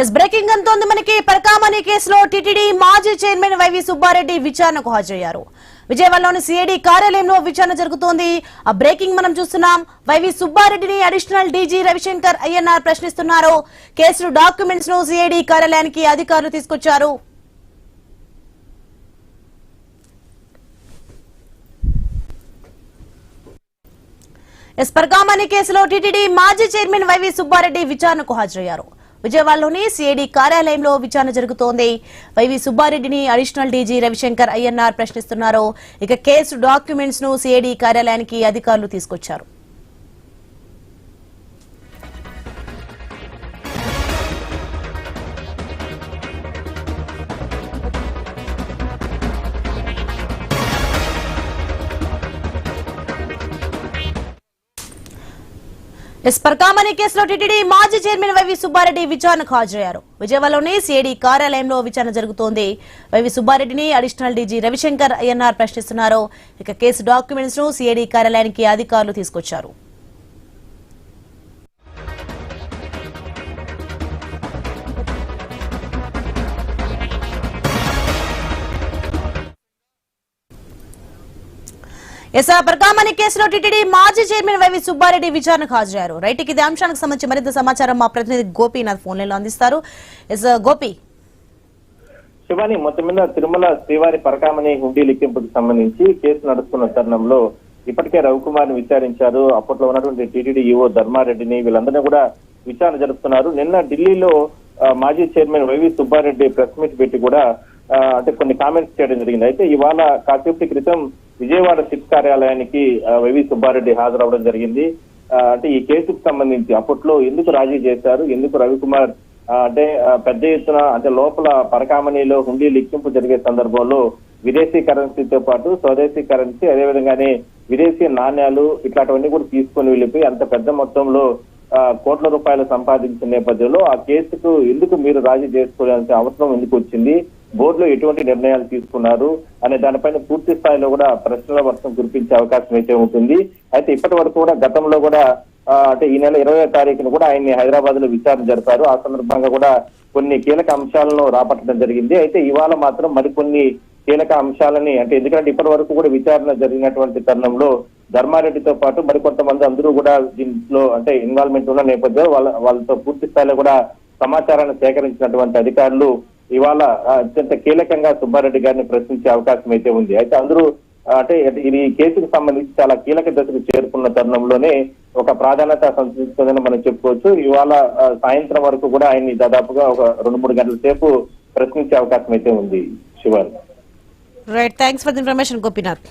Yes breaking అంతోంది మనకి పరకామణి కేసులో TTD మాజీ చైర్మన్ వైవి సుబ్బారెడ్డి విచారణకు హాజరయ్యారు. విజయవాడలోని సిఐడి కార్యాలయంలో విచారణ జరుగుతోంది. ఆ బ్రేకింగ్ మనం చూస్తున్నాం. YV సుబ్బారెడ్డిని additional DG Ravishankar Ayyanar ప్రశ్నిస్తున్నారు. కేసు డాక్యుమెంట్స్ ను సిఐడి కార్యాలయానికి అధికారులు తీసుకొచ్చారు. ఎస్ పరకామణి కేసులో టీటీడీ మాజీ చైర్మన్ వైవి సుబ్బారెడ్డి విచారణకు హాజరయ్యారు. విజయవాడలోని సిఐడి కార్యాలయంలో విచారణ జరుగుతోంది. YV సుబ్బారెడ్డిని additional DG Ravishankar Ayyanar ప్రశ్నిస్తున్నారు. ఇక కేసు డాక్యుమెంట్స్ ను సిఐడి కార్యాలయానికి అధికారులు తీసుకొచ్చారు. ఎస్ పరకామణి కేసులో టీటీడీ మాజీ చైర్మన్ వైవి సుబ్బారెడ్డి విచారణకు హాజరయ్యారు. విజయవాడలోని సిఐడి కార్యాలయంలో విచారణ జరుగుతోంది. YV సుబ్బారెడ్డిని additional DG Ravishankar Ayyanar ప్రశ్నిస్తున్నారు. ఇక కేసు డాక్యుమెంట్స్ ను సిఐడి కార్యాలయానికి అధికారులు తీసుకొచ్చారు. పరకామణి కేసులో టీటీడీ మాజీ చైర్మన్ వైవి సుబ్బారెడ్డి విచారణకు హాజరయ్యారు. రైట్, ఇదే అంశానికి సంబంధించి మరింత సమాచారం మా ప్రతినిధి గోపీనాథ్ ఫోన్ లైన్ లో అందిస్తారు. గోపి, శివాని, మొత్తం మీద తిరుమల శ్రీవారి పరకామణి హుండీ లెక్కింపుకు సంబంధించి కేసు నడుస్తున్న తరుణంలో ఇప్పటికే రవికుమార్ ని విచారించారు. అప్పట్లో ఉన్నటువంటి టీటీడీ ఈవో ధర్మారెడ్డిని, వీళ్ళందరినీ కూడా విచారణ జరుపుతున్నారు. నిన్న ఢిల్లీలో మాజీ chairman YV Subba Reddy press meet పెట్టి కూడా అంటే కొన్ని కామెంట్స్ చేయడం జరిగింది. అయితే ఇవాళ కాసేపటి క్రితం విజయవాడ సిట్ కార్యాలయానికి వైవి సుబ్బారెడ్డి హాజరవడం జరిగింది. అంటే ఈ కేసుకు సంబంధించి అప్పట్లో ఎందుకు రాజీ చేశారు, ఎందుకు రవికుమార్ అంటే పెద్ద ఎత్తున అంటే లోపల పరకామణిలో హుండీ లెక్కింపు జరిగే సందర్భంలో విదేశీ కరెన్సీతో పాటు స్వదేశీ కరెన్సీ, అదేవిధంగానే విదేశీ నాణ్యాలు ఇట్లాంటివన్నీ కూడా తీసుకొని వెళ్ళిపోయి అంత పెద్ద మొత్తంలో కోట్ల రూపాయలు సంపాదించిన నేపథ్యంలో ఆ కేసుకు ఎందుకు మీరు రాజీ చేసుకోవాల్సిన అవసరం ఎందుకు వచ్చింది, బోర్డులో ఎటువంటి నిర్ణయాలు తీసుకున్నారు అనే దానిపైన పూర్తి స్థాయిలో కూడా ప్రశ్నల వర్షం కురిపించే అవకాశం అయితే ఉంటుంది. అయితే ఇప్పటి వరకు కూడా గతంలో కూడా అంటే ఈ నెల 20వ తారీఖున కూడా ఆయన్ని హైదరాబాద్ లో విచారణ జరిపారు. ఆ సందర్భంగా కూడా కొన్ని కీలక అంశాలను రాబట్టడం జరిగింది. అయితే ఇవాళ మాత్రం మరికొన్ని కీలక అంశాలని అంటే ఎందుకంటే ఇప్పటి వరకు కూడా విచారణ జరిగినటువంటి తరుణంలో ధర్మారెడ్డితో పాటు మరికొంతమంది అందరూ కూడా దీంట్లో అంటే ఇన్వాల్వ్మెంట్ ఉన్న నేపథ్యంలో వాళ్ళతో పూర్తి స్థాయిలో కూడా సమాచారాన్ని సేకరించినటువంటి అధికారులు ఇవాళ అత్యంత కీలకంగా సుబ్బారెడ్డి గారిని ప్రశ్నించే అవకాశం అయితే ఉంది. అయితే అందరూ అంటే ఇది కేసుకు సంబంధించి చాలా కీలక దశకు చేరుకున్న తరుణంలోనే ఒక ప్రాధాన్యత సంతరించుకుందని మనం చెప్పుకోవచ్చు. ఇవాళ సాయంత్రం వరకు కూడా ఆయన్ని దాదాపుగా ఒక 2-3 గంటల సేపు ప్రశ్నించే అవకాశం అయితే ఉంది. Shivani, right, thanks for the information Gopinath.